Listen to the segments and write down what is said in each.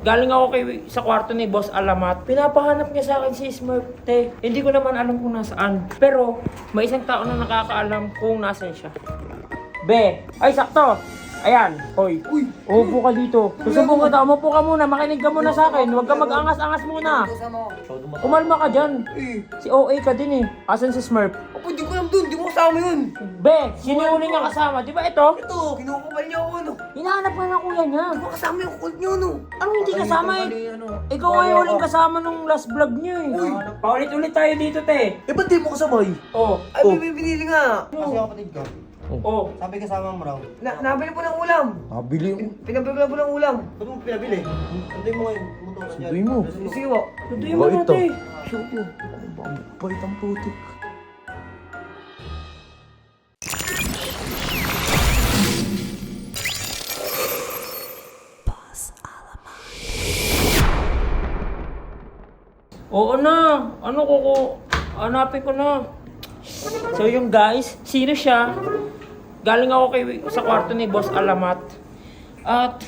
Galing ako sa kwarto ni Boss Alamat. Pinapahanap niya sa akin si Smurf, te. Hindi ko naman alam kung nasaan. Pero, may isang tao na nakakaalam kung nasaan siya. Be! Ay, sakto! Ayan, hoy. Uy! Umupo ka dito. Susumbong ka daw. Umupo ka muna. Makinig ka muna sa akin. Huwag ka mag-angas-angas muna. Kumalma ka dyan. Eh! Si OA ka din eh. Asan si Smurf? Opo, di ko alam dun. Di mo kasama yun. Be! Sino yung uli niya kasama? Di ba ito? Ito, kinukupal niya ako, ano. Hinahanap ka ng kuya niya. Di mo kasama yung kult niyo, no. Ano hindi kasama eh? Ikaw ay huling kasama nung last vlog niyo eh. Uy! Paulit-ulit tayo dito, te. Eh, ba't di mo kasabay? Oh. Ay, may binili nga. Kasi kapatid ka. Oh. Sabi kasama mo raw. Nabili po ng ulam. Nabili mo. Pinabili po ng ulam. Ba't mo pinabili? Sunduin mo ngayon. Motor ka dyan. Sunduin mo. Sige po. Sunduin mo na, te. Supo. Ang bait ang putik. Oo na. Ano ko? Hanapin ko na. So yung guys, sino siya? Galing ako sa kwarto ni Boss Alamat. At,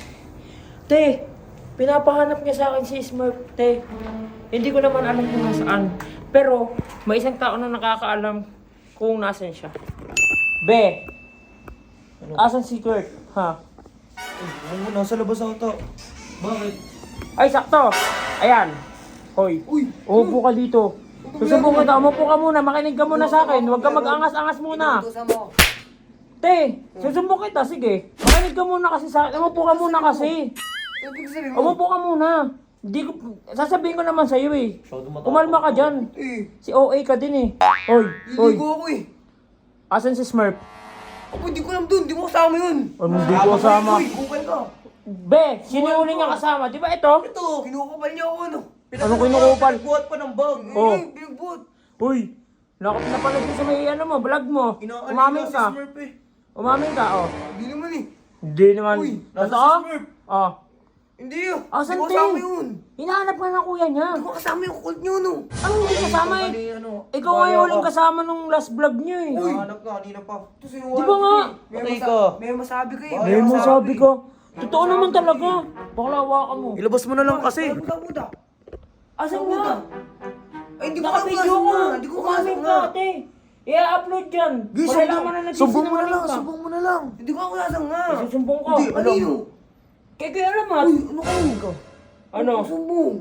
te, pinapahanap niya sa akin si Smurf, te. Hindi ko naman alam kung nasaan. Pero, may isang tao na nakakaalam kung nasaan siya. Be! Asan si Kurt? Ha? Ano mo, nasa labas ata. Bakit? Ay, sakto! Ayan. Hoy. Uy! Umupo ka dito. Susumbong ka daw. Umupo ka muna. Makinig ka muna sa akin. Huwag ka mag-angas-angas muna. Kasama. Te, susumbong kita. Sige. Makinig ka muna kasi sa akin. Umupo ka muna kasi. Ibig sabihin mo. Umupo ka muna. Hindi ko, sasabihin ko naman sa'yo eh. Kumalma ka dyan. Eh! Si OA ka din eh. Hoy, hoy. Iligo ako eh. Asan si Smurf? Opo, di ko alam dun. Di mo kasama yun. Ano hindi ko kasama? Uy, kupal ka. Be, sino yung uli niya kasama? Di ba ito? Ito, kinukupal niya ako, ano. Ano kinukupal? Buhat pa ng bag. Oh. Eh, binagbuhat. Uy, napanood ko sa may ano mo, vlog mo. Umamin si ka. Smurf eh. Umamin ka, oh. Hindi naman eh. Hindi naman. Uy, nasa Totoo? si Smurf. Oh. Hindi yun. Asan, Di ko te? kasama yun. Hinahanap ka ng kuya niya. Di ko kasama yung kult niyo, no. Ano hindi kasama eh? Ano? Ikaw ay huling kasama nung last vlog niyo eh. Hanap ka, kanina pa. Ito si Di ba nga? Patay ka. May masabi ka eh. May masabi ka. Totoo naman talaga. Baklawa ka mo. Ilabas mo na lang kasi. Buta. Asan nga? Ay, hindi ko Naka-video kasama. ko. Hindi ko Umamin kasama. ka, ate. I-upload dyan. Malalaman na Sumbong mo na lang, nagsisinungaling ka. sumbong mo na lang. Hindi ko kasama nga. Susumbong ka. Hindi, ano yun? Kaya kaya alamat. Uy, ano kayo? Ano? Sumbong.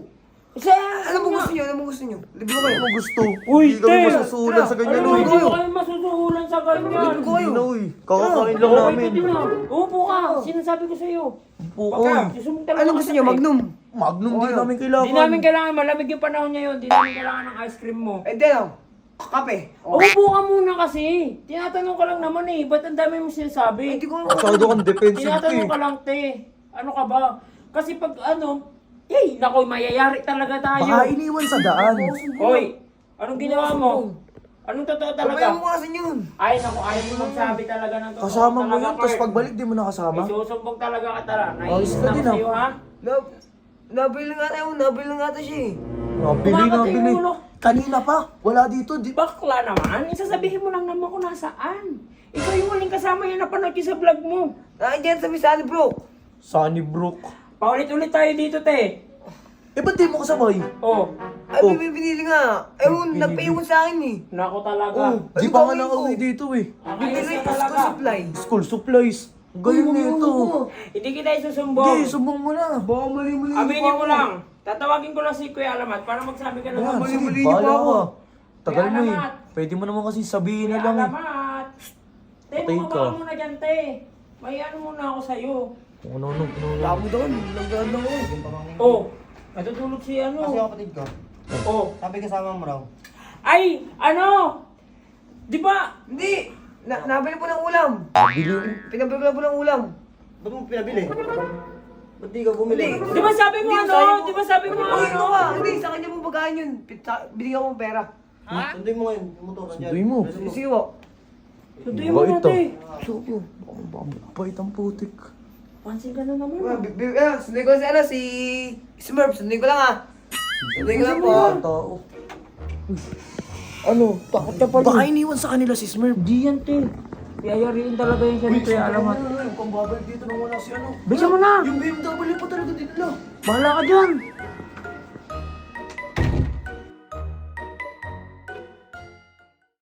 Isa, Alam mo gusto niyo? Alam mo gusto niyo? Libre ko kayo. Ano gusto? Uy, Hindi kami te! masusulan sa ganyan, Ano, uy. hindi ko kayo masusuhulan sa ganyan. Libre ko kayo. Hindi na, uy. Kakakain lang Okay, namin. pwede na. Upo ka. Sinasabi ko sa'yo. Upo, Baka, uy. susumbong talaga Ano kita, gusto niyo? pre. Magnum? Magnum, di Ano? namin kailangan. Di namin kailangan, malamig yung panahon ngayon. Di namin kailangan ng ice cream mo. Eh, di lang. Kape. Upo ka muna kasi. Tinatanong ka lang naman eh. Ba't ang dami mo Eh, sinasabi? di ko Masyado kang defensive ka Tinatanong eh. ka lang, te. Ano ka ba? Kasi pag ano, naku, mayayari talaga tayo. Baka iniwan sa daan. Hoy, anong ginawa mo? Anong totoo Kapayan talaga? mo kasi yun. Ay, naku, ayaw mo magsabi talaga ng totoo Kasama mo talaga, yun, tapos Kurt. pagbalik di mo nakasama. Isusumbong talaga ka tara. Ayos Naiinis ka na din, ako sa'yo, ha? Nabili nga tayo. Nabili nga tayo siya eh. Nabili, Kumakati nabili. yung ulo. Kanina pa, wala dito. Di ba? Bakla naman, isasabihin mo lang naman kung nasaan. Ikaw yung huling kasama yung napanood ko sa vlog mo. Nandiyan sa Misali, bro. Sunnybrook. Paulit-ulit tayo dito, te. Eh, ba't di mo kasabay? Oh, Ay, Oh. may binili nga. Ewan, nagpaiwan sa akin eh. nako talaga. Oh. Di Ano pa nga gagawin ko? nakauwi dito eh. Akayos Bibili ka ko talaga. sa supply. School supplies. Ang galing na ito. Hindi kita isusumbong. Hindi, sumbong mo na. Baka mali-mali Aminin mo lang. Tatawagin ko lang si Kuya Alamat para magsabi ka ng Ayan, totoo. sige, mali niyo pa bahala ako. ka. Tagal Kaya mo eh. alamat. Pwede mo naman kasi sabihin na Kuya lang eh. Alamat. Te, Patay bumaba ka. ka muna dyan, te. May ano muna ako sa'yo. Kung ano. Tamo doon. Nagdaan ako. Oh, natutulog si ano. kapatid ka. Oh. Sabi kasama mo raw. Ay, ano? Di ba? Hindi. Nabili po ng ulam. Bili mo. Pinabili po ng ulam. Ba't mo pinabili? Ba't di ka bumili? Di ba sabi mo Hindi, ano? sabi mo- Di ba sabi mo Uy, ano? ito ka. Hindi, sa kanya po pagkain yun. Binigyan ko ng pera. Sunduin mo ngayon. Yung motor ka dyan. Sunduin mo. Sige po. Sunduin mo na, Bait, te. Suko. Ang bait ang putik. Pansin ka na naman. Sunday ko si Smurf. Sunday ko lang ah. Sunday ko lang po. Ang tao. Ano? Takot ka pala. Baka iniwan sa kanila si Smurf. Di yan, te. Yayariin talaga yun siya ni Kuya Alamat. Kung babalik dito nang wala si ano. Bisa mo na! Yung BMW pa talaga dinala. Bahala ka dyan!